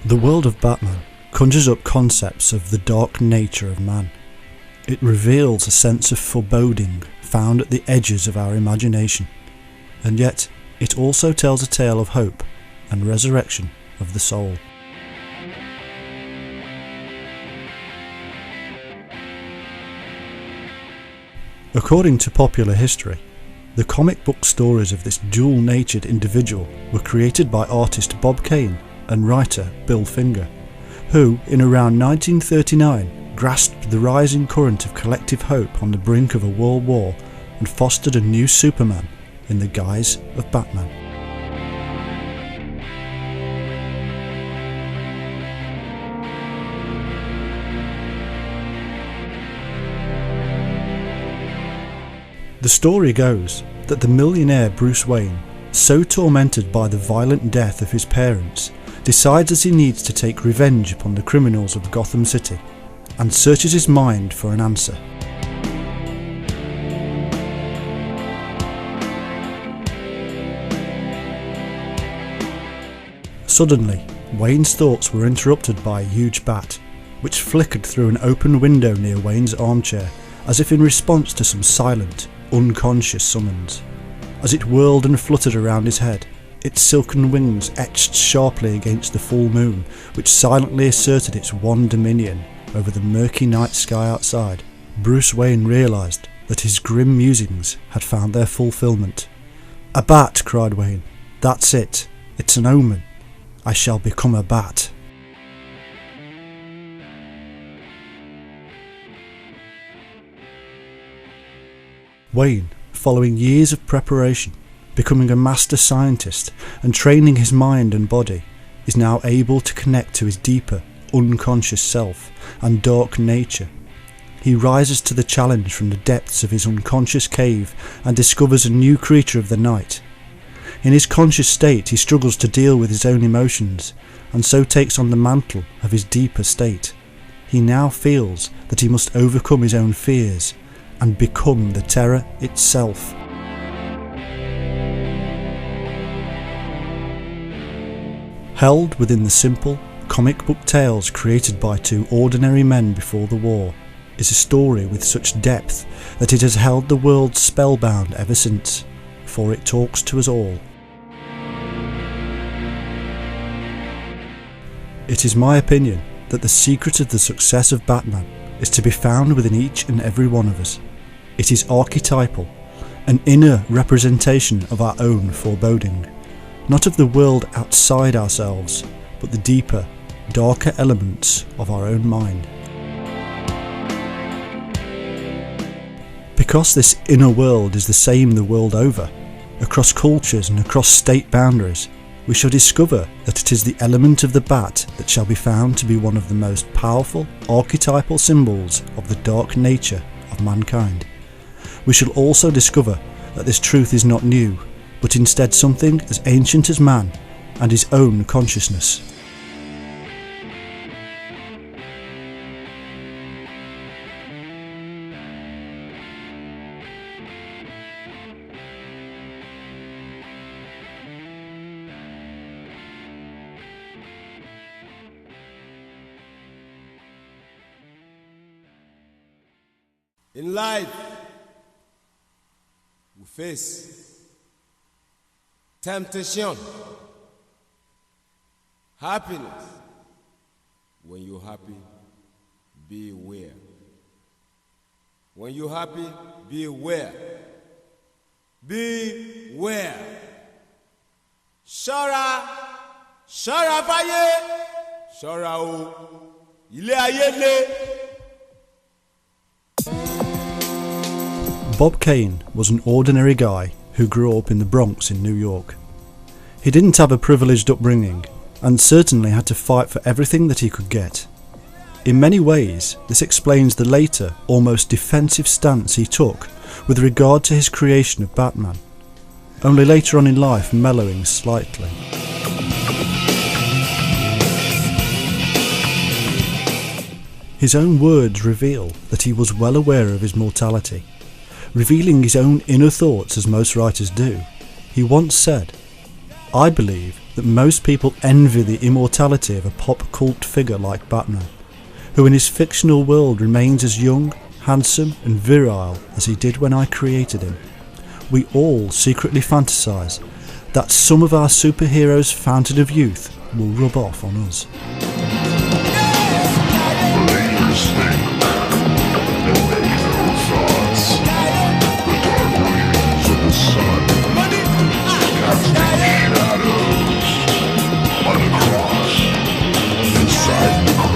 The world of Batman conjures up concepts of the dark nature of man. It reveals a sense of foreboding found at the edges of our imagination, and yet it also tells a tale of hope and resurrection of the soul. According to popular history, the comic book stories of this dual-natured individual were created by artist Bob Kane and writer Bill Finger, who, in around 1939, grasped the rising current of collective hope on the brink of a world war and fostered a new Superman in the guise of Batman. The story goes that the millionaire Bruce Wayne, so tormented by the violent death of his parents, decides that he needs to take revenge upon the criminals of Gotham City and searches his mind for an answer. Suddenly, Wayne's thoughts were interrupted by a huge bat, which flickered through an open window near Wayne's armchair, as if in response to some silent, unconscious summons. As it whirled and fluttered around his head, its silken wings etched sharply against the full moon, which silently asserted its one dominion over the murky night sky outside. Bruce Wayne realised that his grim musings had found their fulfilment. "A bat!" cried Wayne. "That's it. It's an omen. I shall become a bat." Wayne, following years of preparation, becoming a master scientist and training his mind and body, is now able to connect to his deeper, unconscious self and dark nature. He rises to the challenge from the depths of his unconscious cave and discovers a new creature of the night. In his conscious state, he struggles to deal with his own emotions, and so takes on the mantle of his deeper state. He now feels that he must overcome his own fears and become the terror itself. Held within the simple, comic book tales created by two ordinary men before the war, is a story with such depth that it has held the world spellbound ever since, for it talks to us all. It is my opinion that the secret of the success of Batman is to be found within each and every one of us. It is archetypal, an inner representation of our own foreboding, not of the world outside ourselves, but the deeper, darker elements of our own mind. Because this inner world is the same the world over, across cultures and across state boundaries, we shall discover that it is the element of the bat that shall be found to be one of the most powerful archetypal symbols of the dark nature of mankind. We shall also discover that this truth is not new, but instead something as ancient as man and his own consciousness. In life, we face temptation, happiness. When you're happy, be aware. When you're happy, be aware. Beware. Ṣọ́ra, ṣọ́ra fáyé, ṣọ́ra o, ilé ayé le. Bob Kane was an ordinary guy who grew up in the Bronx in New York. He didn't have a privileged upbringing and certainly had to fight for everything that he could get. In many ways, this explains the later, almost defensive stance he took with regard to his creation of Batman, only later on in life mellowing slightly. His own words reveal that he was well aware of his mortality. Revealing his own inner thoughts as most writers do, he once said, "I believe that most people envy the immortality of a pop cult figure like Batman, who in his fictional world remains as young, handsome and virile as he did when I created him. We all secretly fantasize that some of our superheroes' fountain of youth will rub off on us. Believers think and make no thoughts. The dark gleamings of the sun casting shadows on the cross inside the crown.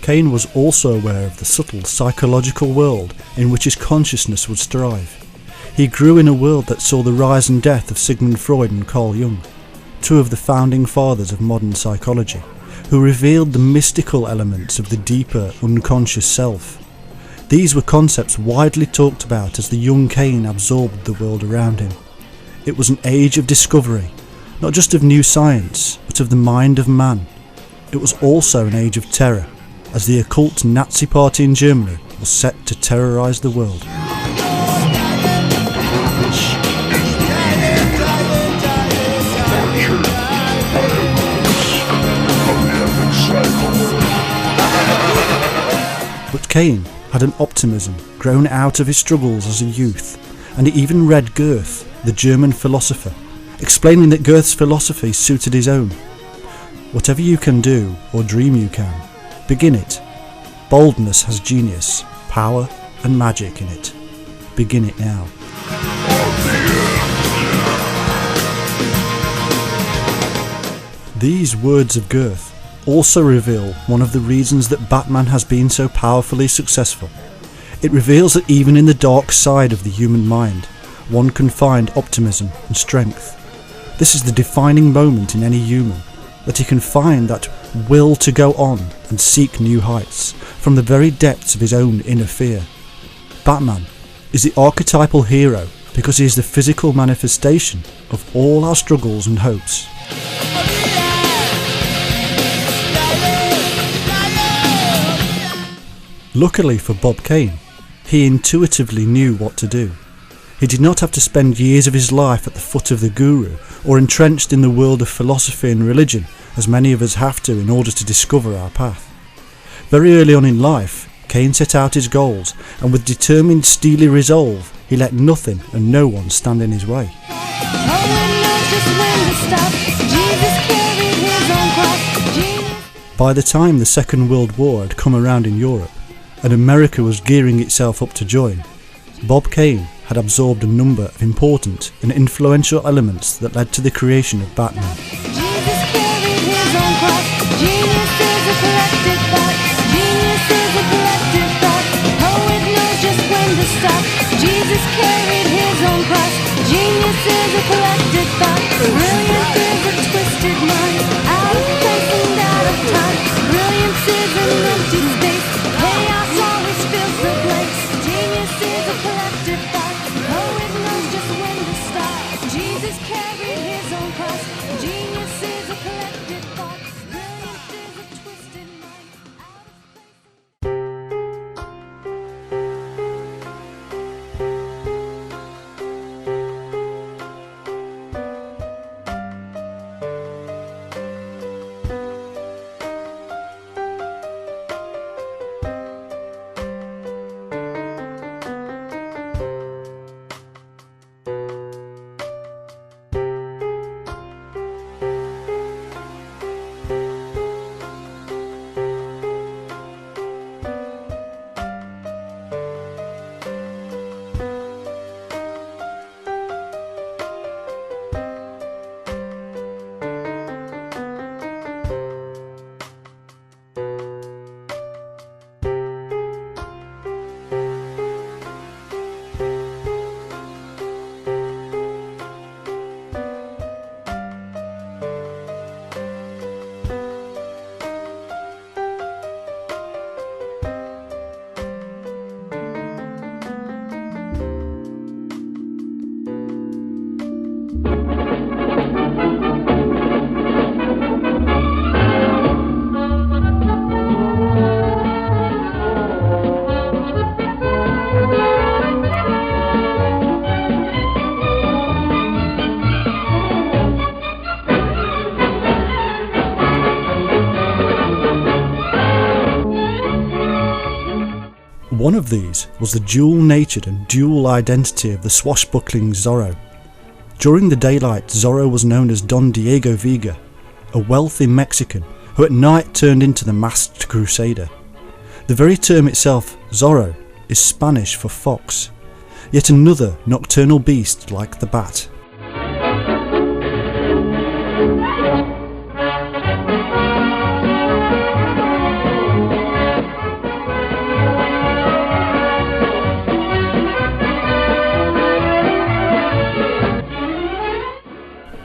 Cain was also aware of the subtle psychological world in which his consciousness would strive. He grew in a world that saw the rise and death of Sigmund Freud and Carl Jung, two of the founding fathers of modern psychology, who revealed the mystical elements of the deeper, unconscious self. These were concepts widely talked about as the young Cain absorbed the world around him. It was an age of discovery, not just of new science, but of the mind of man. It was also an age of terror, as the occult Nazi party in Germany was set to terrorise the world. But Cain had an optimism grown out of his struggles as a youth, and he even read Goethe, the German philosopher, explaining that Goethe's philosophy suited his own. Whatever you can do, or dream you can, begin it. Boldness has genius, power and magic in it. Begin it now. These words of Goethe also reveal one of the reasons that Batman has been so powerfully successful. It reveals that even in the dark side of the human mind, one can find optimism and strength. This is the defining moment in any human, that he can find that will to go on and seek new heights from the very depths of his own inner fear. Batman is the archetypal hero because he is the physical manifestation of all our struggles and hopes. Luckily for Bob Kane, he intuitively knew what to do. He did not have to spend years of his life at the foot of the guru or entrenched in the world of philosophy and religion, as many of us have to in order to discover our path. Very early on in life, Cain set out his goals, and with determined steely resolve, he let nothing and no one stand in his way. By the time the Second World War had come around in Europe, and America was gearing itself up to join, Bob Kane had absorbed a number of important and influential elements that led to the creation of Batman. Jesus carried his own cross. Genius is a collected thought. Brilliance is a twisted mind, out of place and out of time. Brilliance is an empty space. Chaos always fills the place. Genius is a collected thought. Poet knows just when to stop. Jesus carried his own cross. Genius is a collected thought. Brilliance is a twisted mind, out of place. One of these was the dual-natured and dual identity of the swashbuckling Zorro. During the daylight, Zorro was known as Don Diego Vega, a wealthy Mexican who at night turned into the masked crusader. The very term itself, Zorro, is Spanish for fox, yet another nocturnal beast like the bat.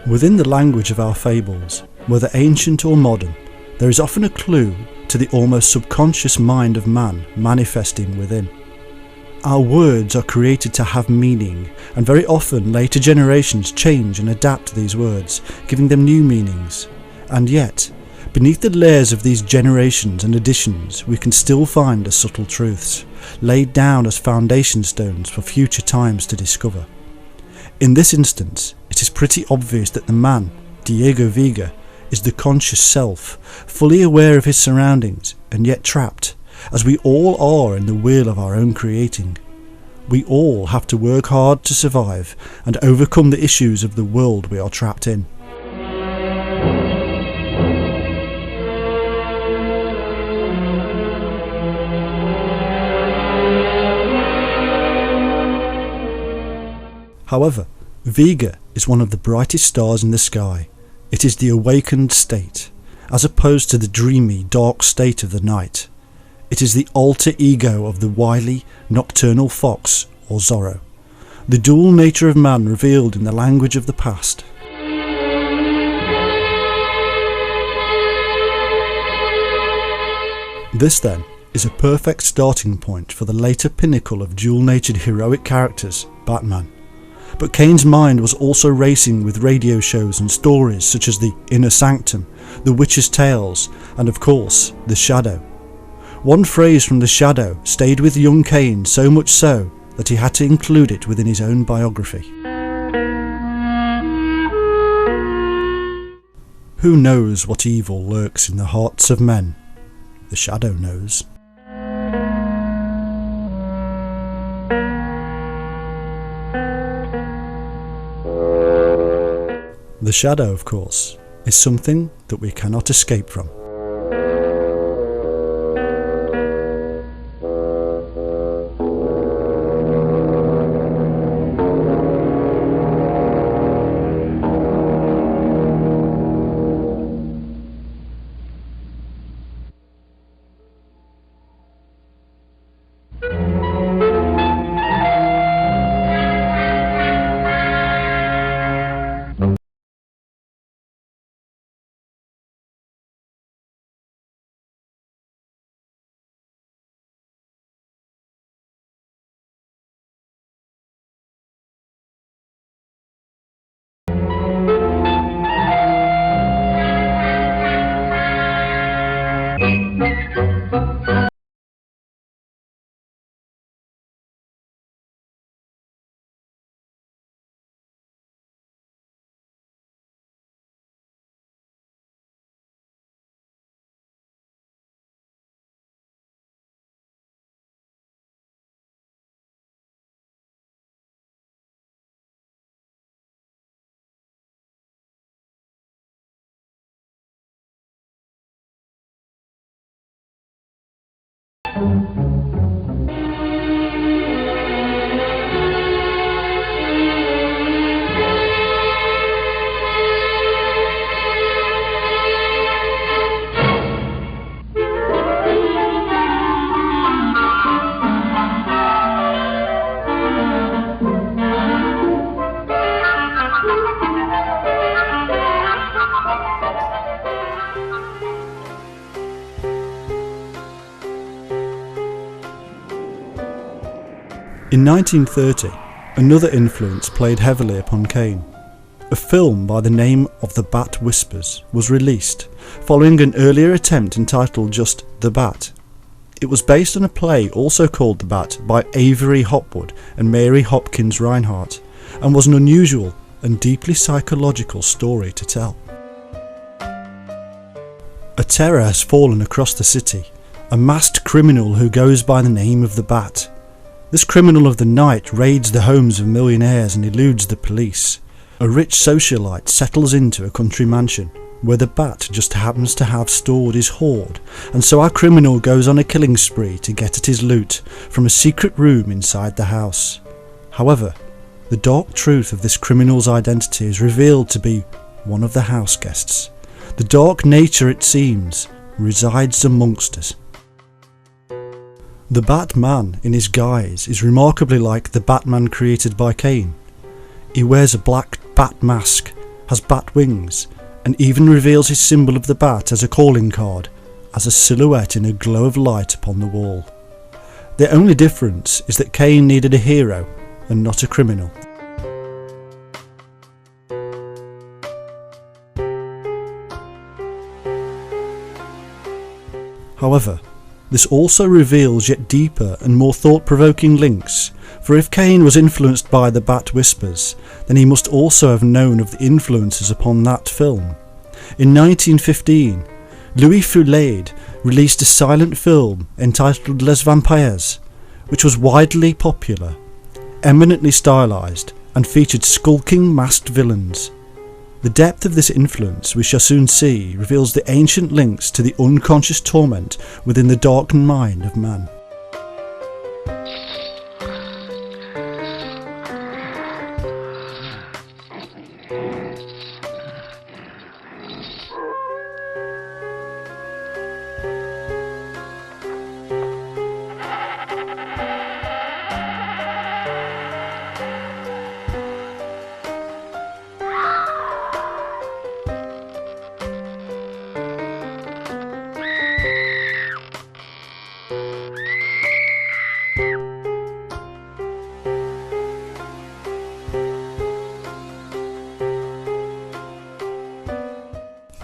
Within the language of our fables, whether ancient or modern, there is often a clue to the almost subconscious mind of man manifesting within. Our words are created to have meaning, and very often later generations change and adapt these words, giving them new meanings. And yet, beneath the layers of these generations and additions, we can still find the subtle truths, laid down as foundation stones for future times to discover. In this instance, it is pretty obvious that the man, Diego Vega, is the conscious self, fully aware of his surroundings and yet trapped, as we all are in the wheel of our own creating. We all have to work hard to survive and overcome the issues of the world we are trapped in. However, Vega is one of the brightest stars in the sky. It is the awakened state, as opposed to the dreamy, dark state of the night. It is the alter ego of the wily, nocturnal fox, or Zorro, the dual nature of man revealed in the language of the past. This, then, is a perfect starting point for the later pinnacle of dual-natured heroic characters, Batman. But Kane's mind was also racing with radio shows and stories such as The Inner Sanctum, The Witcher's Tales, and of course, The Shadow. One phrase from The Shadow stayed with young Kane so much so that he had to include it within his own biography. Who knows what evil lurks in the hearts of men? The Shadow knows. The shadow, of course, is something that we cannot escape from. In 1930, another influence played heavily upon Kane. A film by the name of The Bat Whispers was released, following an earlier attempt entitled just The Bat. It was based on a play also called The Bat by Avery Hopwood and Mary Hopkins Reinhardt, and was an unusual and deeply psychological story to tell. A terror has fallen across the city, a masked criminal who goes by the name of the Bat. This criminal of the night raids the homes of millionaires and eludes the police. A rich socialite settles into a country mansion where the Bat just happens to have stored his hoard, and so our criminal goes on a killing spree to get at his loot from a secret room inside the house. However, the dark truth of this criminal's identity is revealed to be one of the house guests. The dark nature, it seems, resides amongst us. The Batman in his guise is remarkably like the Batman created by Kane. He wears a black bat mask, has bat wings, and even reveals his symbol of the bat as a calling card, as a silhouette in a glow of light upon the wall. The only difference is that Kane needed a hero and not a criminal. However, this also reveals yet deeper and more thought-provoking links, for if Kane was influenced by the Bat Whispers, then he must also have known of the influences upon that film. In 1915, Louis Foulade released a silent film entitled Les Vampires, which was widely popular, eminently stylised, and featured skulking masked villains. The depth of this influence, we shall soon see, reveals the ancient links to the unconscious torment within the darkened mind of man.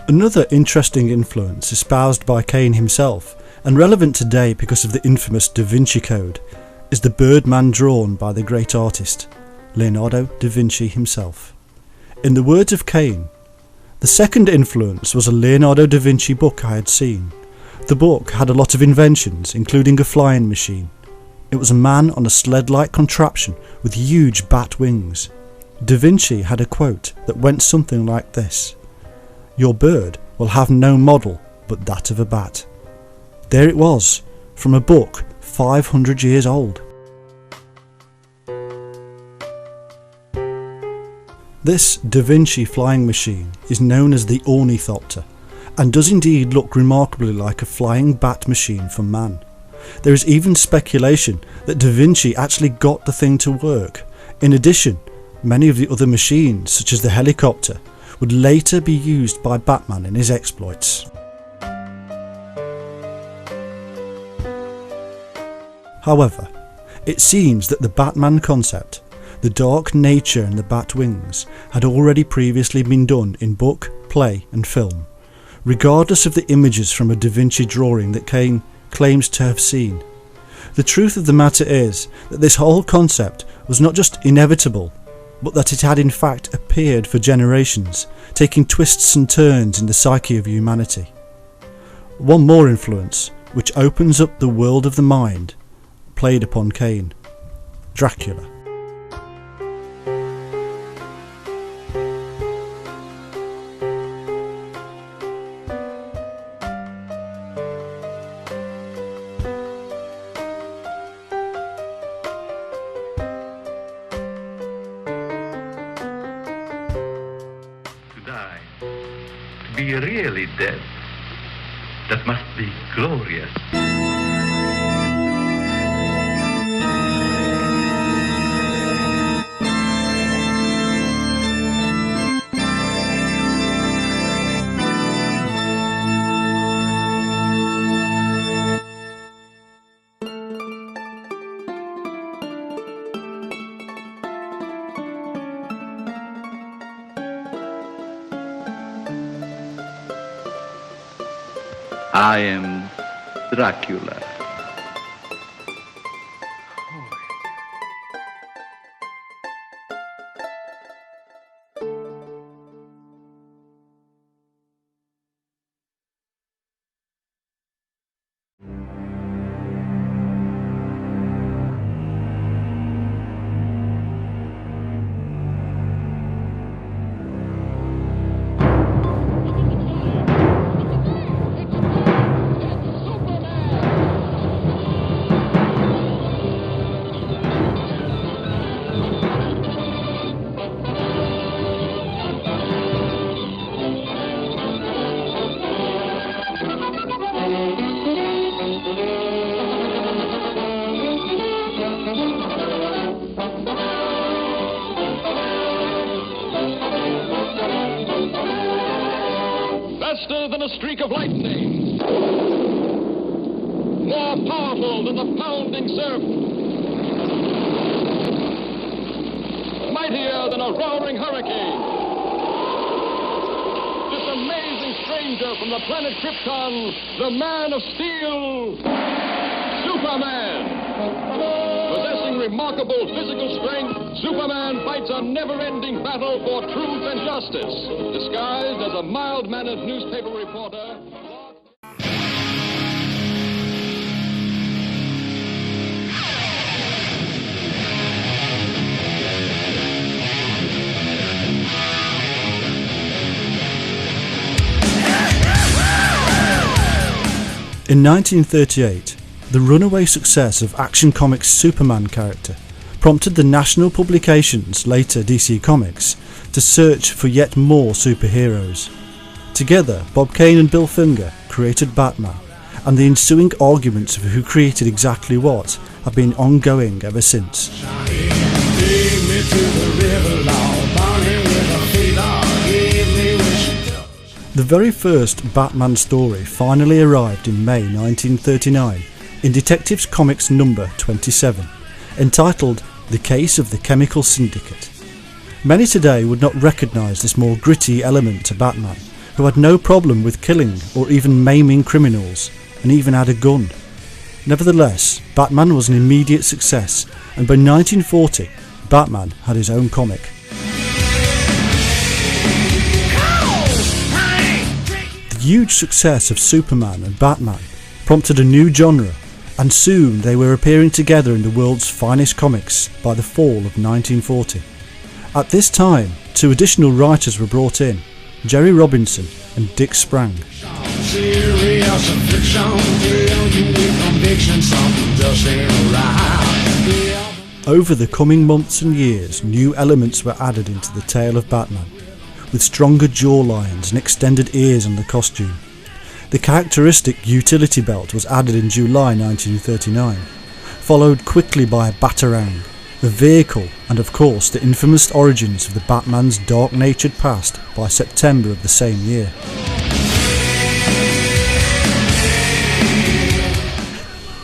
Another interesting influence espoused by Kane himself, and relevant today because of the infamous Da Vinci Code, is the Birdman drawn by the great artist, Leonardo da Vinci himself. In the words of Kane, "The second influence was a Leonardo da Vinci book I had seen. The book had a lot of inventions, including a flying machine. It was a man on a sled-like contraption with huge bat wings. Da Vinci had a quote that went something like this: 'Your bird will have no model but that of a bat.' There it was, from a book 500 years old. This Da Vinci flying machine is known as the Ornithopter, and does indeed look remarkably like a flying bat machine for man. There is even speculation that Da Vinci actually got the thing to work. In addition, many of the other machines, such as the helicopter, would later be used by Batman in his exploits. However, it seems that the Batman concept, the dark nature and the bat wings, had already previously been done in book, play and film, regardless of the images from a Da Vinci drawing that Kane claims to have seen. The truth of the matter is that this whole concept was not just inevitable, but that it had in fact appeared for generations, taking twists and turns in the psyche of humanity. One more influence, which opens up the world of the mind, played upon Kane: Dracula. To be really dead, that must be glorious. I am Dracula. faster than a streak of lightning, more powerful than the pounding surf, mightier than a roaring hurricane. This amazing stranger from the planet Krypton, the Man of Steel, Superman. Possessing remarkable physical strength, Superman fights a never-ending battle for truth and justice. Disguised as a mild-mannered newspaper reporter. In 1938, the runaway success of Action Comics' Superman character prompted the national publications, later DC Comics, to search for yet more superheroes. Together, Bob Kane and Bill Finger created Batman, and the ensuing arguments of who created exactly what have been ongoing ever since. The very first Batman story finally arrived in May 1939 in Detectives Comics number 27, entitled The Case of the Chemical Syndicate. Many today would not recognise this more gritty element to Batman, who had no problem with killing or even maiming criminals, and even had a gun. Nevertheless, Batman was an immediate success, and by 1940, Batman had his own comic. The huge success of Superman and Batman prompted a new genre, and soon they were appearing together in the world's finest comics by the fall of 1940. At this time, two additional writers were brought in, Jerry Robinson and Dick Sprang. Over the coming months and years, new elements were added into the tale of Batman, with stronger jawlines and extended ears on the costume. The characteristic utility belt was added in July 1939, followed quickly by a Batarang, the vehicle, and of course the infamous origins of the Batman's dark-natured past by September of the same year.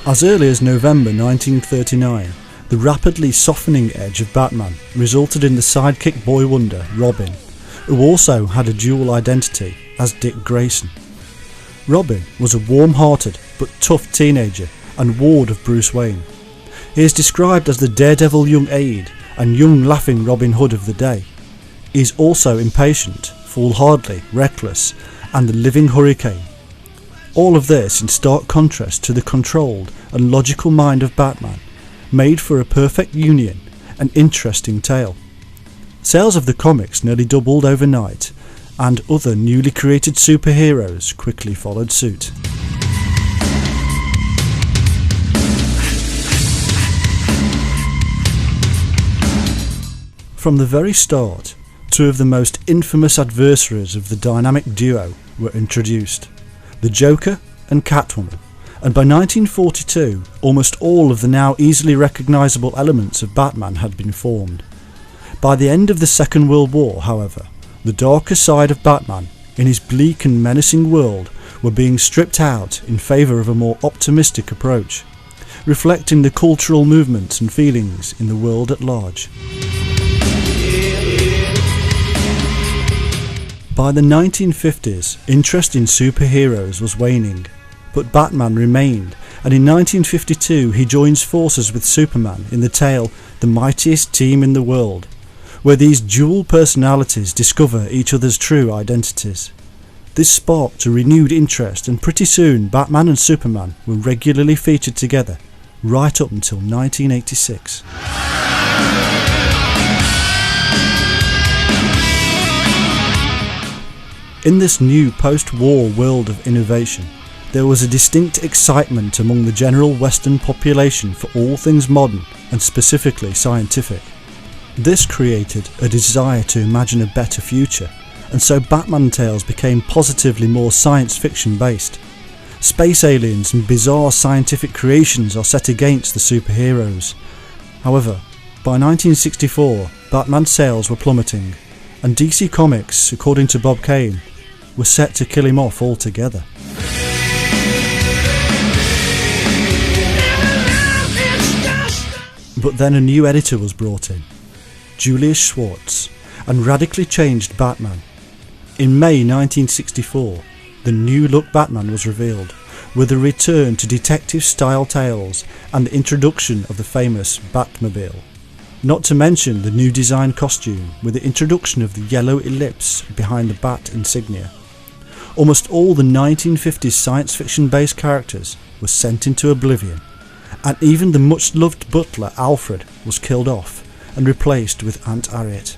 As early as November 1939, the rapidly softening edge of Batman resulted in the sidekick boy wonder Robin, who also had a dual identity as Dick Grayson. Robin was a warm-hearted but tough teenager and ward of Bruce Wayne. He is described as the daredevil young aide and young laughing Robin Hood of the day. He is also impatient, foolhardy, reckless, and the living hurricane. All of this in stark contrast to the controlled and logical mind of Batman, made for a perfect union and interesting tale. Sales of the comics nearly doubled overnight, and other newly created superheroes quickly followed suit. From the very start, two of the most infamous adversaries of the dynamic duo were introduced, the Joker and Catwoman, and by 1942 almost all of the now easily recognisable elements of Batman had been formed. By the end of the Second World War, however, the darker side of Batman, in his bleak and menacing world, were being stripped out in favour of a more optimistic approach, reflecting the cultural movements and feelings in the world at large. By the 1950s, interest in superheroes was waning, but Batman remained, and in 1952 he joins forces with Superman in the tale The Mightiest Team in the World, where these dual personalities discover each other's true identities. This sparked a renewed interest, and pretty soon Batman and Superman were regularly featured together, right up until 1986. In this new post-war world of innovation, there was a distinct excitement among the general Western population for all things modern and specifically scientific. This created a desire to imagine a better future, and so Batman tales became positively more science fiction based. Space aliens and bizarre scientific creations are set against the superheroes. However, by 1964, Batman sales were plummeting, and DC Comics, according to Bob Kane, were set to kill him off altogether. But then a new editor was brought in, Julius Schwartz, and radically changed Batman. In May 1964, the new look Batman was revealed, with a return to detective-style tales and the introduction of the famous Batmobile. Not to mention the new design costume, with the introduction of the yellow ellipse behind the Bat insignia. Almost all the 1950s science fiction-based characters were sent into oblivion, and even the much-loved butler Alfred was killed off and replaced with Aunt Harriet.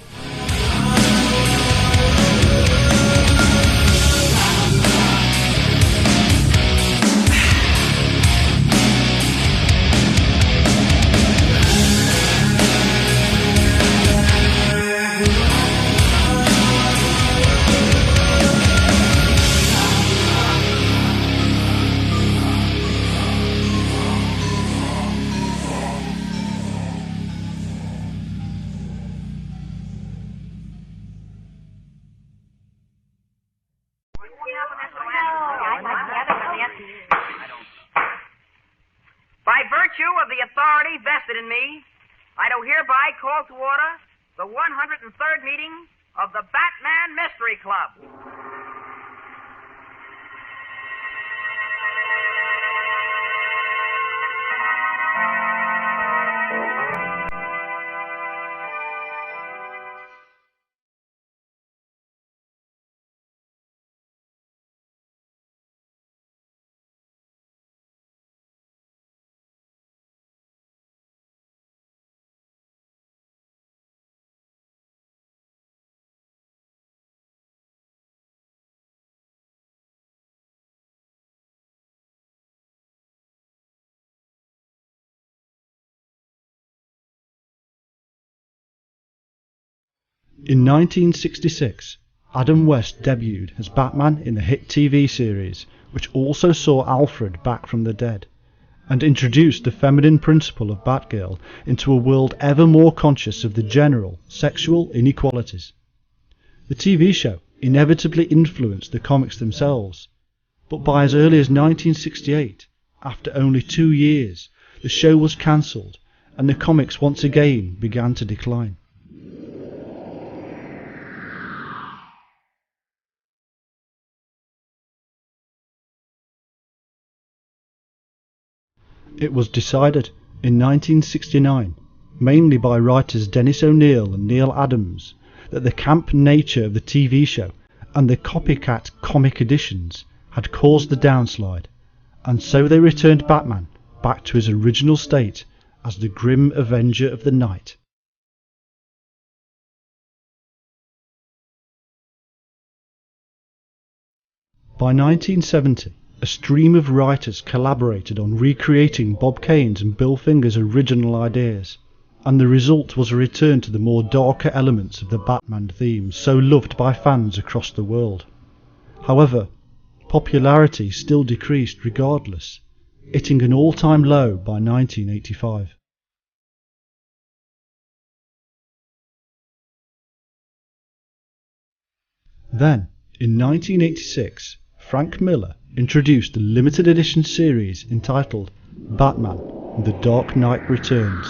By virtue of the authority vested in me, I do hereby call to order the 103rd meeting of the Batman Mystery Club. In 1966, Adam West debuted as Batman in the hit TV series, which also saw Alfred back from the dead, and introduced the feminine principle of Batgirl into a world ever more conscious of the general sexual inequalities. The TV show inevitably influenced the comics themselves, but by as early as 1968, after only 2 years, the show was cancelled and the comics once again began to decline. It was decided in 1969, mainly by writers Dennis O'Neil and Neil Adams, that the camp nature of the TV show and the copycat comic editions had caused the downslide, and so they returned Batman back to his original state as the grim avenger of the night. By 1970, a stream of writers collaborated on recreating Bob Kane's and Bill Finger's original ideas, and the result was a return to the more darker elements of the Batman theme so loved by fans across the world. However, popularity still decreased regardless, hitting an all-time low by 1985. Then, in 1986, Frank Miller introduced the limited edition series entitled Batman: The Dark Knight Returns.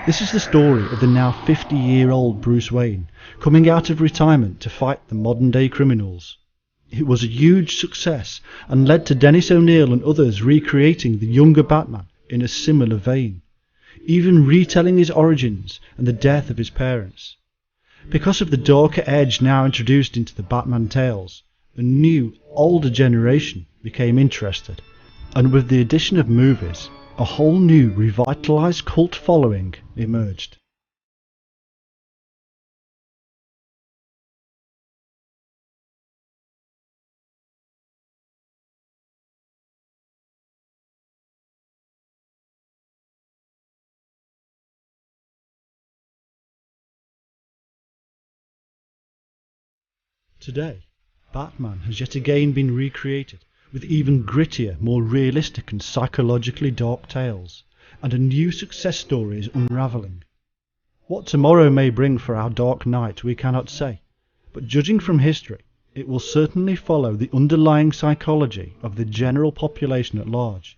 This is the story of the now 50-year-old Bruce Wayne coming out of retirement to fight the modern-day criminals. It was a huge success and led to Dennis O'Neil and others recreating the younger Batman in a similar vein, even retelling his origins and the death of his parents. Because of the darker edge now introduced into the Batman tales, a new, older generation became interested, and with the addition of movies, a whole new revitalized cult following emerged. Today, Batman has yet again been recreated with even grittier, more realistic and psychologically dark tales, and a new success story is unravelling. What tomorrow may bring for our Dark Knight we cannot say, but judging from history, it will certainly follow the underlying psychology of the general population at large.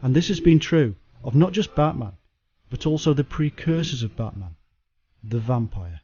And this has been true of not just Batman, but also the precursors of Batman, the vampire.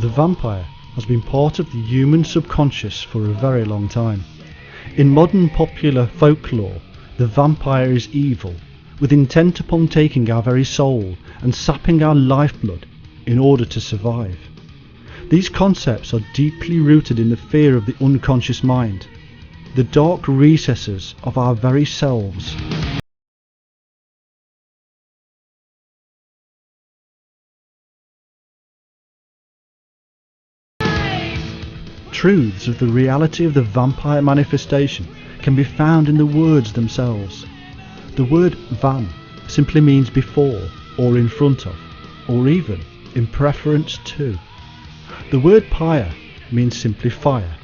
The vampire has been part of the human subconscious for a very long time. In modern popular folklore, the vampire is evil, with intent upon taking our very soul and sapping our lifeblood in order to survive. These concepts are deeply rooted in the fear of the unconscious mind, the dark recesses of our very selves. Truths of the reality of the vampire manifestation can be found in the words themselves. The word van simply means before, or in front of, or even in preference to. The word pyre means simply fire,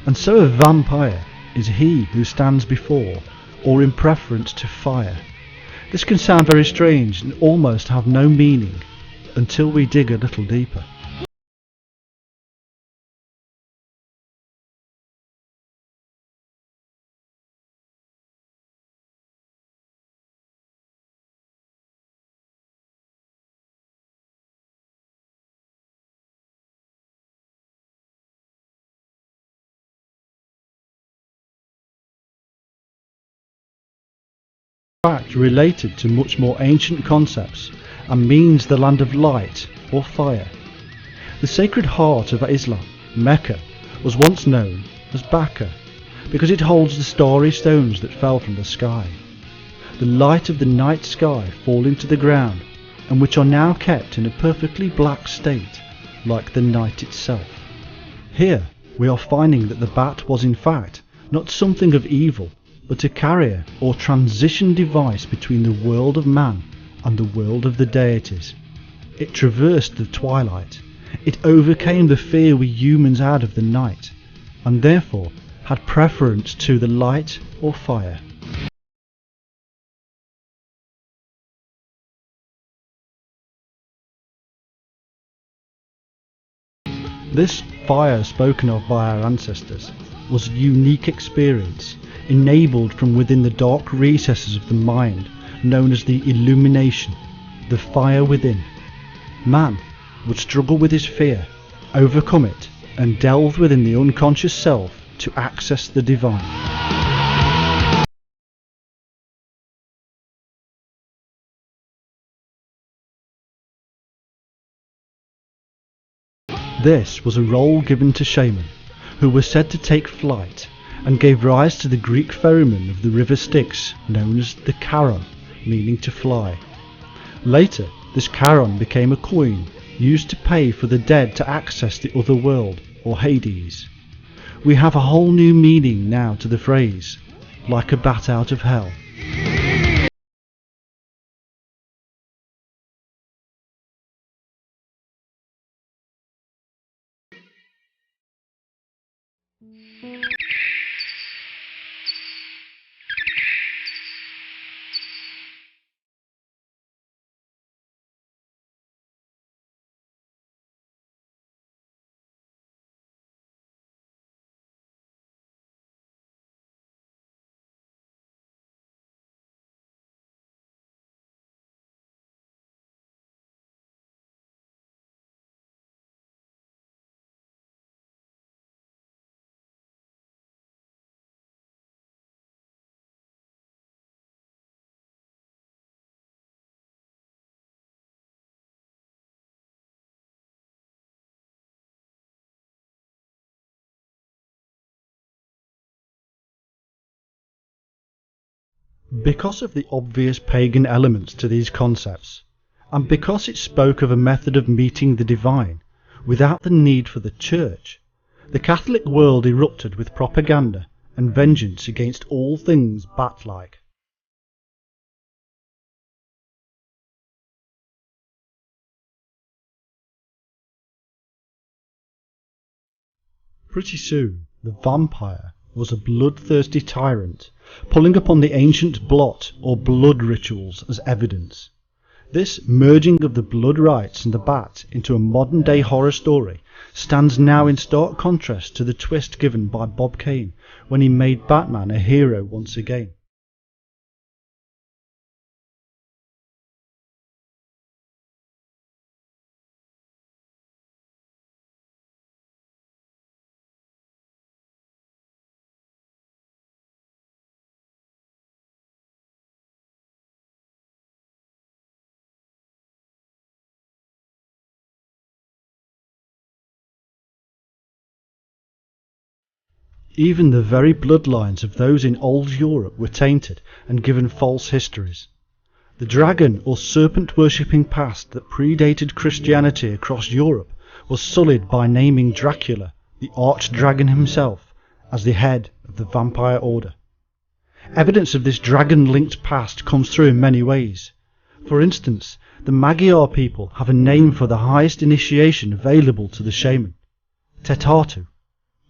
and so a vampire is he who stands before, or in preference to fire. This can sound very strange and almost have no meaning until we dig a little deeper. Fact related to much more ancient concepts and means the land of light or fire. The Sacred Heart of Islam, Mecca, was once known as Bakka because it holds the starry stones that fell from the sky, the light of the night sky falling to the ground, and which are now kept in a perfectly black state like the night itself. Here we are finding that the bat was in fact not something of evil, but a carrier or transition device between the world of man and the world of the deities. It traversed the twilight, it overcame the fear we humans had of the night, and therefore had preference to the light or fire. This fire spoken of by our ancestors was a unique experience, enabled from within the dark recesses of the mind, known as the illumination, the fire within. Man would struggle with his fear, overcome it, and delve within the unconscious self to access the divine. This was a role given to shaman, who were said to take flight, and gave rise to the Greek ferryman of the river Styx, known as the charon, meaning to fly. Later, this charon became a coin used to pay for the dead to access the other world, or Hades. We have a whole new meaning now to the phrase, like a bat out of hell. Because of the obvious pagan elements to these concepts, and because it spoke of a method of meeting the divine without the need for the church, the Catholic world erupted with propaganda and vengeance against all things bat-like. Pretty soon, the vampire was a bloodthirsty tyrant, pulling upon the ancient blot or blood rituals as evidence. This merging of the blood rites and the bat into a modern day horror story stands now in stark contrast to the twist given by Bob Kane when he made Batman a hero once again. Even the very bloodlines of those in old Europe were tainted and given false histories. The dragon or serpent worshipping past that predated Christianity across Europe was sullied by naming Dracula, the archdragon himself, as the head of the vampire order. Evidence of this dragon-linked past comes through in many ways. For instance, the Magyar people have a name for the highest initiation available to the shaman, Tetatu,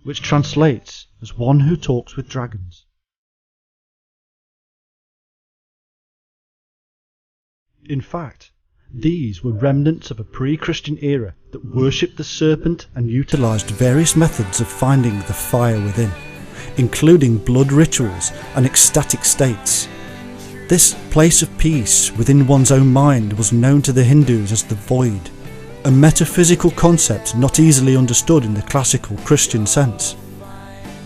which translates as one who talks with dragons. In fact, these were remnants of a pre-Christian era that worshipped the serpent and utilised various methods of finding the fire within, including blood rituals and ecstatic states. This place of peace within one's own mind was known to the Hindus as the void, a metaphysical concept not easily understood in the classical Christian sense.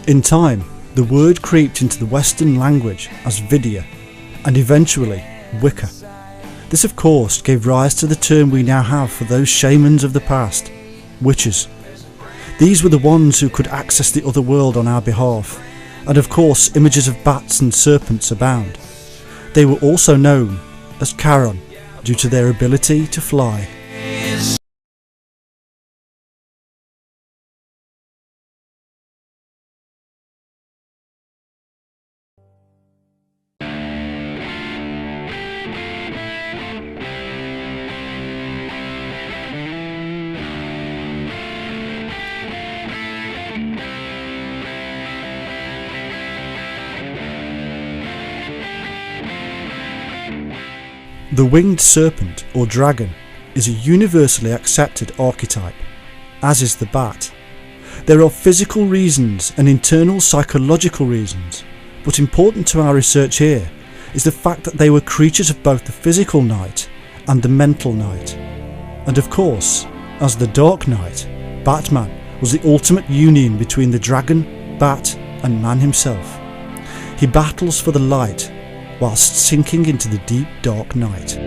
In time, the word creeped into the Western language as Vidya, and eventually Wicca. This of course gave rise to the term we now have for those shamans of the past, witches. These were the ones who could access the other world on our behalf, and of course images of bats and serpents abound. They were also known as Charon due to their ability to fly. The winged serpent or dragon is a universally accepted archetype, as is the bat. There are physical reasons and internal psychological reasons, but important to our research here is the fact that they were creatures of both the physical night and the mental night. And of course, as the Dark Knight, Batman was the ultimate union between the dragon, bat and man himself. He battles for the light whilst sinking into the deep dark night.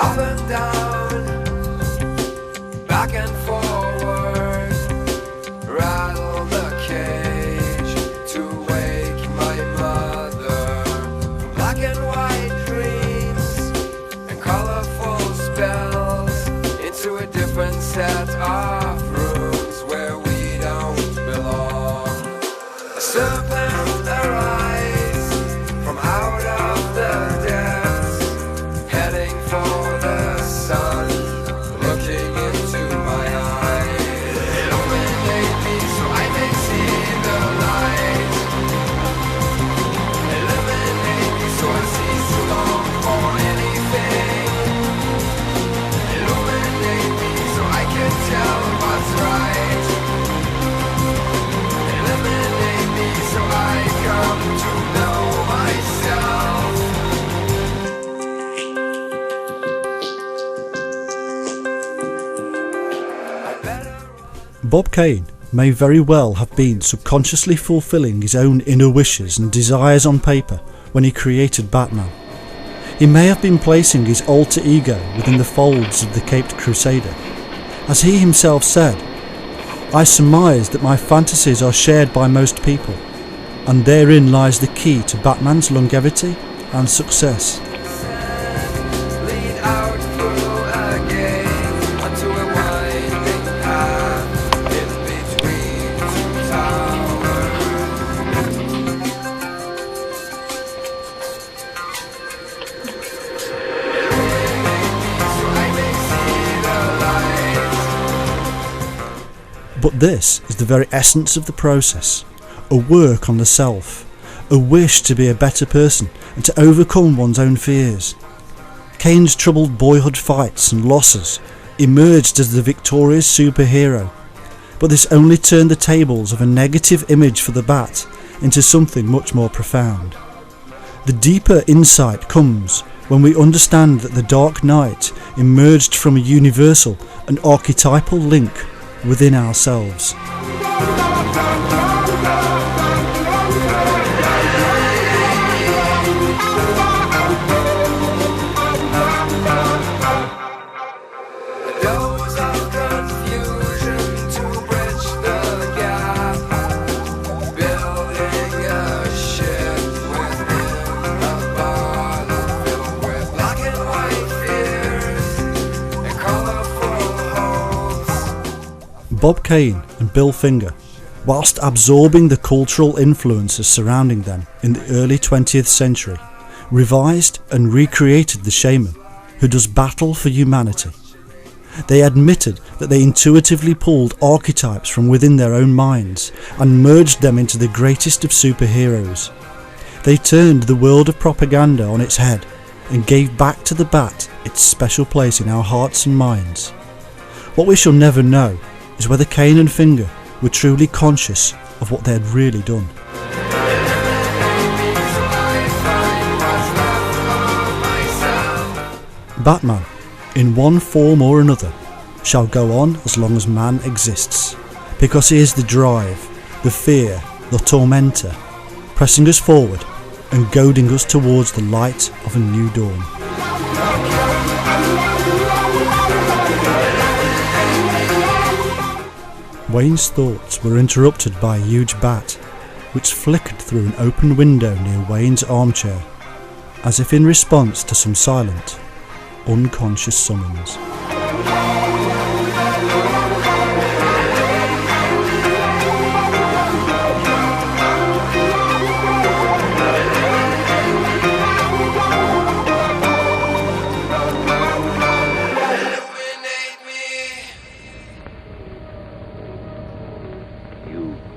Up and down, back and forward, rattle the cage to wake my mother. From black and white dreams and colorful spells into a different set of rooms where we don't belong. A serpent arise from out of the depths, heading for the sun, looking into my eyes. Illuminate me so I may see the light. Illuminate me so I cease to long for anything. Illuminate me so I can tell what's right. Illuminate me so I come to know myself. Bob Kane may very well have been subconsciously fulfilling his own inner wishes and desires on paper when he created Batman. He may have been placing his alter ego within the folds of the Caped Crusader. As he himself said, "I surmise that my fantasies are shared by most people, and therein lies the key to Batman's longevity and success." Lead out through a gate onto a winding path in between two towers. Illuminate me so I may see the light. But this is the very essence of the process, a work on the self, a wish to be a better person and to overcome one's own fears. Kane's troubled boyhood fights and losses emerged as the victorious superhero, but this only turned the tables of a negative image for the Bat into something much more profound. The deeper insight comes when we understand that the Dark Knight emerged from a universal and archetypal link within ourselves. Dose of confusion to bridge the gap, building a ship within a bottle filled with black and white fears and colorful hopes. Bob Kane and Bill Finger whilst absorbing the cultural influences surrounding them in the early 20th century, revised and recreated the shaman who does battle for humanity. They admitted that they intuitively pulled archetypes from within their own minds and merged them into the greatest of superheroes. They turned the world of propaganda on its head and gave back to the bat its special place in our hearts and minds. What we shall never know is whether Cain and Finger were truly conscious of what they had really done. Batman, in one form or another, shall go on as long as man exists, because he is the drive, the fear, the tormentor, pressing us forward and goading us towards the light of a new dawn. Wayne's thoughts were interrupted by a huge bat, which flickered through an open window near Wayne's armchair, as if in response to some silent, unconscious summons.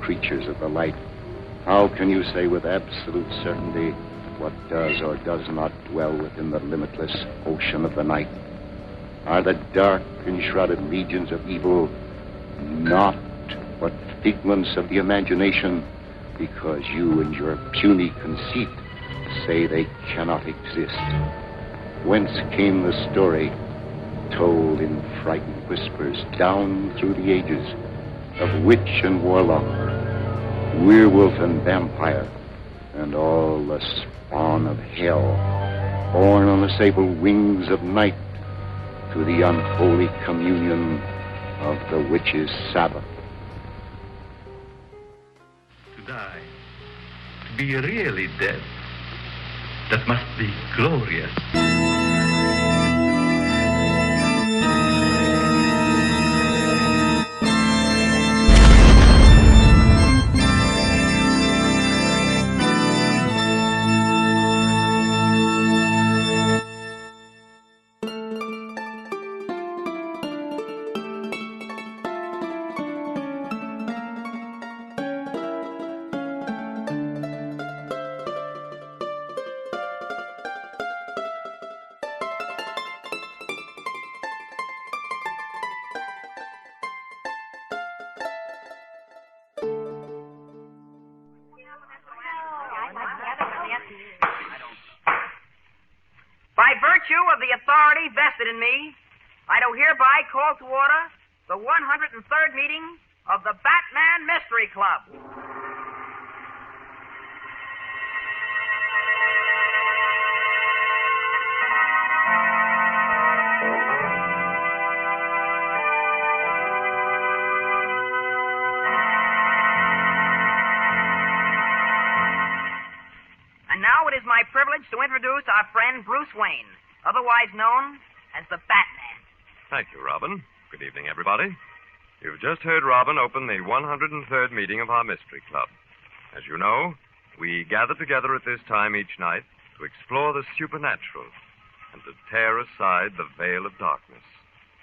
Creatures of the light, how can you say with absolute certainty what does or does not dwell within the limitless ocean of the night? Are the dark enshrouded legions of evil not but figments of the imagination, because you and your puny conceit say they cannot exist? Whence came the story, told in frightened whispers down through the ages, of witch and warlock, werewolf and vampire, and all the spawn of hell, born on the sable wings of night to the unholy communion of the witch's Sabbath? To die, to be really dead, that must be glorious. By virtue of the authority vested in me, I do hereby call to order the 103rd meeting of the Batman Mystery Club. And now it is my privilege to introduce our friend Bruce Wayne, otherwise known as the Batman. Thank you, Robin. Good evening, everybody. You've just heard Robin open the 103rd meeting of our Mystery Club. As you know, we gather together at this time each night to explore the supernatural and to tear aside the veil of darkness,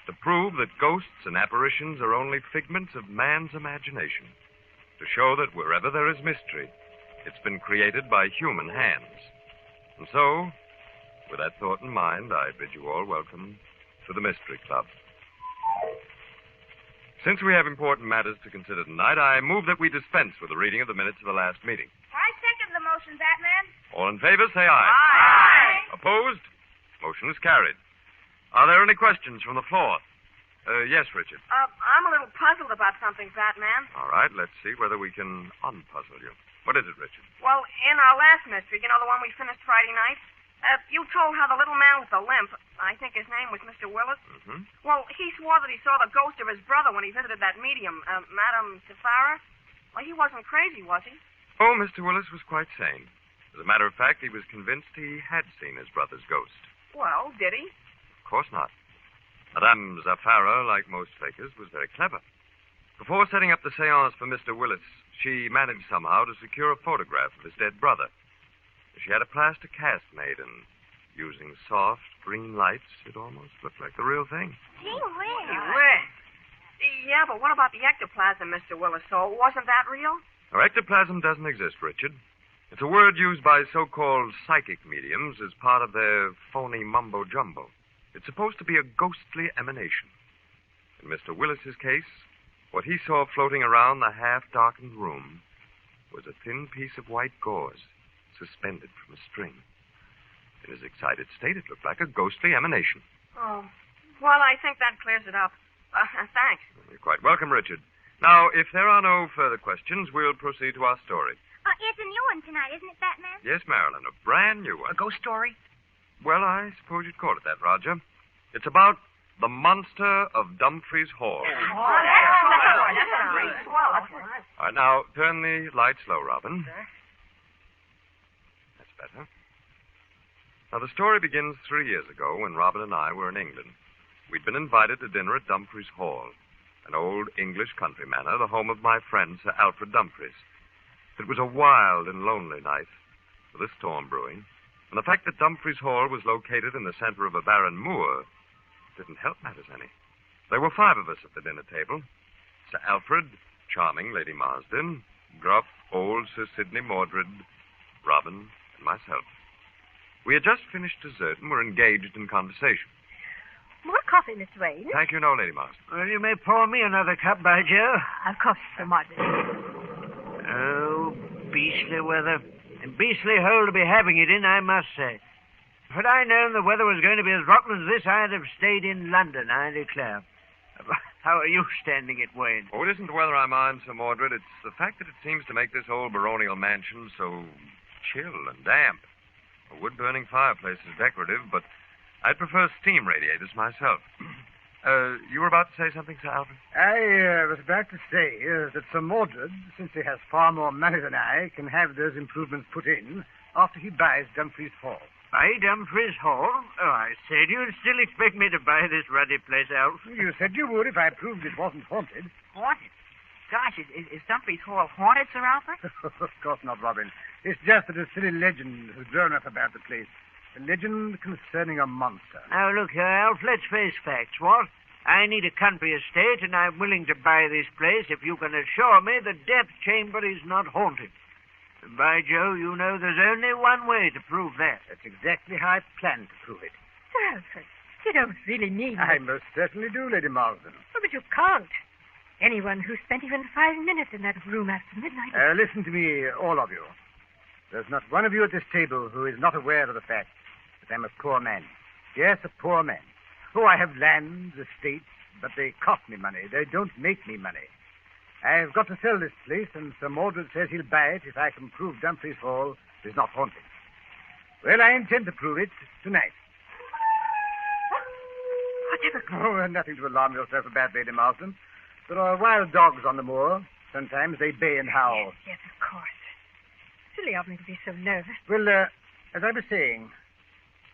to prove that ghosts and apparitions are only figments of man's imagination, to show that wherever there is mystery, it's been created by human hands. And so, with that thought in mind, I bid you all welcome to the Mystery Club. Since we have important matters to consider tonight, I move that we dispense with the reading of the minutes of the last meeting. I second the motion, Batman. All in favor, say aye. Aye. Opposed? Motion is carried. Are there any questions from the floor? Yes, Richard. I'm a little puzzled about something, Batman. All right, let's see whether we can unpuzzle you. What is it, Richard? Well, in our last mystery, you know, the one we finished Friday night, you told how the little man with the limp, I think his name was Mr. Willis. Mm-hmm. Well, he swore that he saw the ghost of his brother when he visited that medium, Madame Safara. Well, he wasn't crazy, was he? Oh, Mr. Willis was quite sane. As a matter of fact, he was convinced he had seen his brother's ghost. Well, did he? Of course not. Madame Zafara, like most fakers, was very clever. Before setting up the seance for Mr. Willis, she managed somehow to secure a photograph of his dead brother. She had a plaster cast made, and using soft green lights, it almost looked like the real thing. Gee whiz. Yeah, but what about the ectoplasm, Mr. Willis? So wasn't that real? Now, ectoplasm doesn't exist, Richard. It's a word used by so-called psychic mediums as part of their phony mumbo-jumbo. It's supposed to be a ghostly emanation. In Mr. Willis's case, what he saw floating around the half-darkened room was a thin piece of white gauze suspended from a string. In his excited state, it looked like a ghostly emanation. Oh. Well, I think that clears it up. Thanks. You're quite welcome, Richard. Now, if there are no further questions, we'll proceed to our story. It's a new one tonight, isn't it, Batman? Yes, Marilyn, a brand new one. A ghost story? Well, I suppose you'd call it that, Roger. It's about the monster of Dumfries Hall. All All right, now, turn the lights low, Robin. That's better. Now, the story begins 3 years ago when Robin and I were in England. We'd been invited to dinner at Dumfries Hall, an old English country manor, the home of my friend, Sir Alfred Dumfries. It was a wild and lonely night, with a storm brewing, and the fact that Dumfries Hall was located in the center of a barren moor didn't help matters any. There were 5 of us at the dinner table. Sir Alfred, charming Lady Marsden, gruff old Sir Sidney Mordred, Robin, and myself. We had just finished dessert and were engaged in conversation. More coffee, Mr. Wayne. Thank you, no, Lady Marsden. Well, you may pour me another cup, by Joe. Of course, Sir Mordred. Oh, beastly weather. And beastly hole to be having it in, I must say. Had I known the weather was going to be as rotten as this, I'd have stayed in London, I declare. How are you standing it, Wayne? Oh, it isn't the weather I mind, Sir Mordred. It's the fact that it seems to make this old baronial mansion so chill and damp. A wood-burning fireplace is decorative, but I'd prefer steam radiators myself. You were about to say something, Sir Alfred? I was about to say that Sir Mordred, since he has far more money than I, can have those improvements put in after he buys Dumfries Hall. Buy Dumfries Hall? Oh, I said you'd still expect me to buy this ruddy place, Alf. You said you would if I proved it wasn't haunted. Haunted? Gosh, is Dumfries Hall haunted, Sir Alfred? Of course not, Robin. It's just that a silly legend has grown up about the place. A legend concerning a monster. Now, look here, Alf, let's face facts, what? I need a country estate, and I'm willing to buy this place if you can assure me the death chamber is not haunted. And by Joe, you know there's only one way to prove that. That's exactly how I plan to prove it. Sir Alfred, you don't really need I me. most certainly do, Lady Marsden. Oh, but you can't. Anyone who spent even 5 minutes in that room after midnight... Listen to me, all of you. There's not one of you at this table who is not aware of the fact that I'm a poor man. Yes, a poor man. Oh, I have lands, estates, but they cost me money. They don't make me money. I've got to sell this place, and Sir Mordred says he'll buy it if I can prove Dumfries Hall is not haunted. Well, I intend to prove it tonight. Whatever? Oh, nothing to alarm yourself about, Lady Marsden. There are wild dogs on the moor. Sometimes they bay and howl. Yes, of course. Silly of me to be so nervous. Well, as I was saying,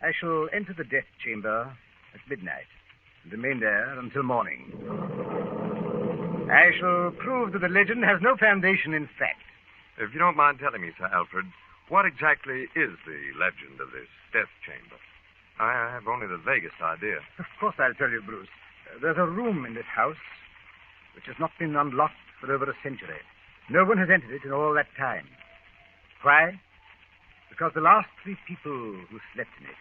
I shall enter the death chamber at midnight and remain there until morning. I shall prove that the legend has no foundation in fact. If you don't mind telling me, Sir Alfred, what exactly is the legend of this death chamber? I have only the vaguest idea. Of course I'll tell you, Bruce. There's a room in this house which has not been unlocked for over a century. No one has entered it in all that time. Why? Because the last 3 people who slept in it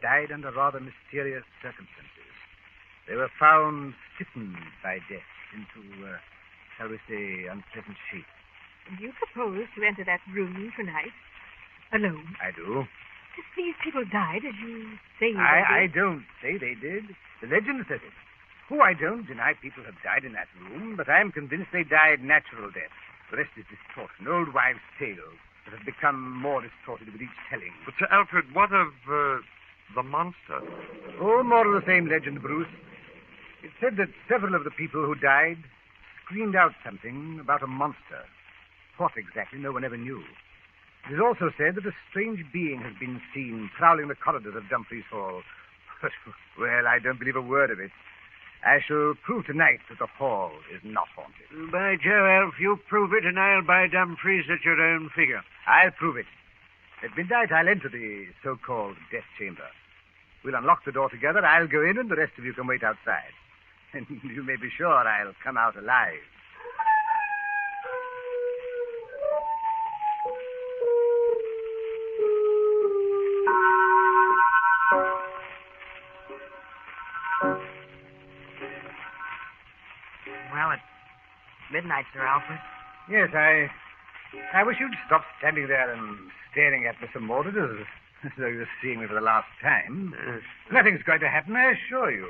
died under rather mysterious circumstances. They were found sickened by death into, shall we say, unpleasant shape. And you propose to enter that room tonight, alone? I do. If these people died, as you say I don't say they did. The legend says it. Oh, I don't deny people have died in that room, but I'm convinced they died natural death. The rest is distortion, old wives' tales that have become more distorted with each telling. But, Sir Alfred, what of the monster? Oh, more of the same legend, Bruce. It said that several of the people who died screamed out something about a monster. What exactly, no one ever knew. It is also said that a strange being has been seen prowling the corridors of Dumfries Hall. But, well, I don't believe a word of it. I shall prove tonight that the hall is not haunted. By Joe, Alf, you prove it, and I'll buy Dumfries at your own figure. I'll prove it. At midnight, I'll enter the so-called death chamber. We'll unlock the door together. I'll go in, and the rest of you can wait outside. And you may be sure I'll come out alive. Well, it's midnight, Sir Alfred. Yes, I wish you'd stop standing there and staring at me so, Mordred, as though you were seeing me for the last time. Nothing's going to happen, I assure you.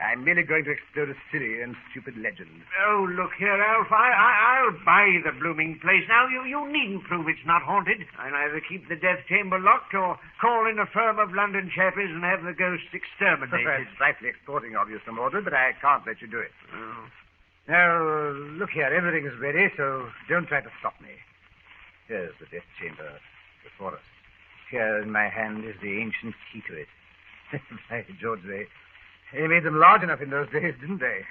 I'm merely going to explode a silly and stupid legend. Oh, look here, Alf. I'll buy the blooming place. Now, you needn't prove it's not haunted. I'll either keep the death chamber locked or call in a firm of London chappies and have the ghosts exterminated. It's slightly exporting of you, Sir Mordred, but I can't let you do it. Oh. Now, look here, everything is ready, so don't try to stop me. Here's the death chamber before us. Here in my hand is the ancient key to it. By George, they made them large enough in those days, didn't they?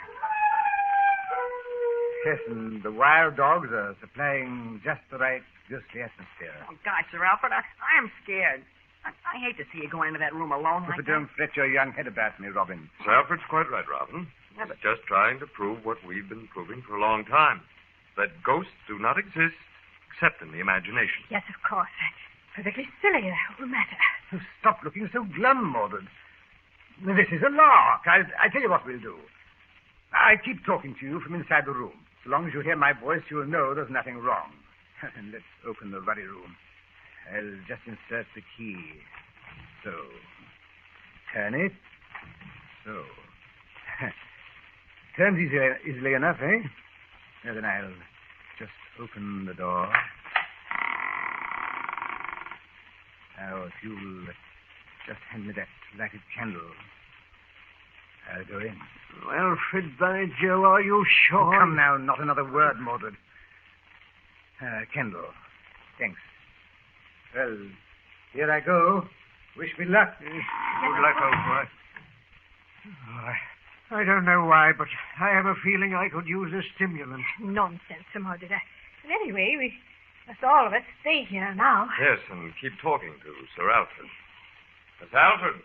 Yes, and the wild dogs are supplying just the right ghostly atmosphere. Oh, God, Sir Alfred, I am scared. I hate to see you going into that room alone like But that. don't fret your young head about me, Robin. Sir Alfred's quite right, Robin. Yeah, He's just trying to prove what we've been proving for a long time. That ghosts do not exist except in the imagination. Yes, of course. Perfectly silly, the whole matter. Oh, stop looking so glum, Mordred. This is a lark. I tell you what we'll do. I keep talking to you from inside the room. So long as you hear my voice, you'll know there's nothing wrong. And let's open the ruddy room. I'll just insert the key. So. Turn it. So. Turns easily enough, eh? Now then I'll just open the door. Now, if you'll just hand me that lighted candle, I'll go in. Alfred, by Joe, are you sure? Oh, come now, not another word, Mordred. Candle. Thanks. Well, here I go. Wish me luck. Good luck, old boy. Oh, I don't know why, but I have a feeling I could use a stimulant. Nonsense, Sir Mordred. But anyway, we must all of us stay here now. Yes, and keep talking to Sir Alfred. Miss Alfred,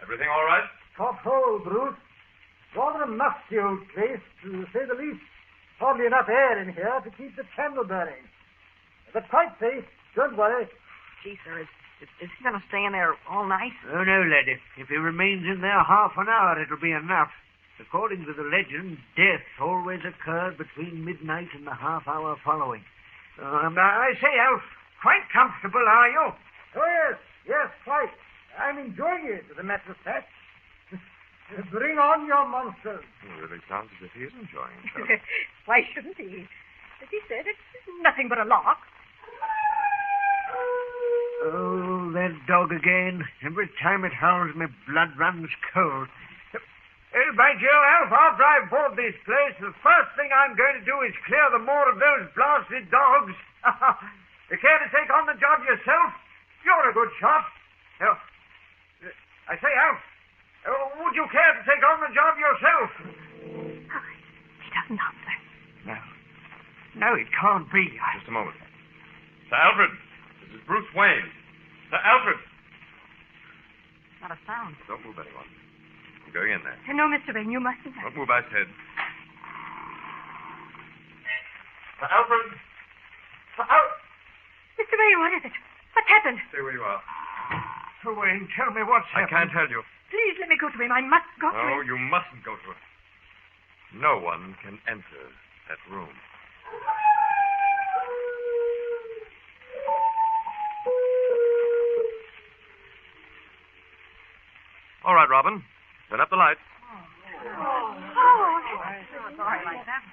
everything all right? Top hole, Bruce. Rather a musty old place, to say the least. Hardly enough air in here to keep the candle burning. But quite safe. Don't worry. Gee, sir, is he going to stay in there all night? Oh, no, laddie. If he remains in there half an hour, it'll be enough. According to the legend, death always occurred between midnight and the half hour following. I say, Alf, quite comfortable, are you? Oh, yes. Yes, quite. I'm enjoying it, as a matter of fact. Bring on your monsters. It really sounds as if he is enjoying himself. Why shouldn't he? As he said, it's nothing but a lark. Oh, that dog again. Every time it howls, my blood runs cold. By Joe, Alf, after I've bought this place, the first thing I'm going to do is clear the moor of those blasted dogs. You care to take on the job yourself? You're a good shot. I say, Alf, would you care to take on the job yourself? Oh, he doesn't answer. No, it can't be. Just a moment. Sir Alfred, this is Bruce Wayne. Sir Alfred. Not a sound. Don't move anyone. I'm going in there. No, Mr. Wayne, you mustn't. Don't move, I said. Sir Alfred. Sir Alfred. Mr. Wayne, what is it? What's happened? Stay where you are. Sir Wayne, tell me what's I happened. can't tell you. Please let me go to him. I must go to him. No, you mustn't go to it. No one can enter that room. All right, Robin. Turn up the light.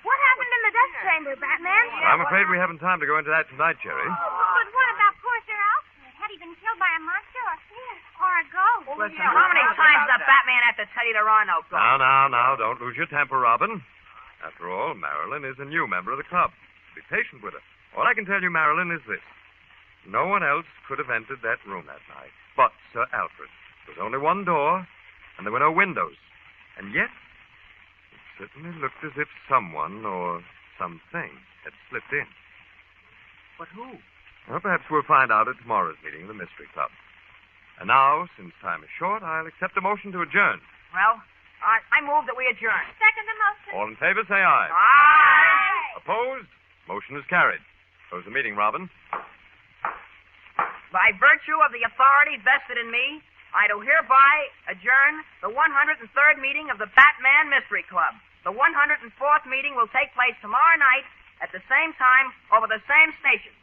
What happened in the death chamber, Batman? I'm afraid we haven't time to go into that tonight, Jerry. But what about poor Sir Alfred? Had he been killed by a monster or a ghost? How many times the Batman have to tell you there are no ghosts? Now, don't lose your temper, Robin. After all, Marilyn is a new member of the club. Be patient with her. All I can tell you, Marilyn, is this. No one else could have entered that room that night but Sir Alfred. There was only one door, and there were no windows. And yet, certainly looked as if someone or something had slipped in. But who? Well, perhaps we'll find out at tomorrow's meeting of the Mystery Club. And now, since time is short, I'll accept a motion to adjourn. Well, I move that we adjourn. Second the motion. All in favor, say aye. Aye. Opposed? Motion is carried. Close the meeting, Robin. By virtue of the authority vested in me, I do hereby adjourn the 103rd meeting of the Batman Mystery Club. The 104th meeting will take place tomorrow night at the same time over the same station.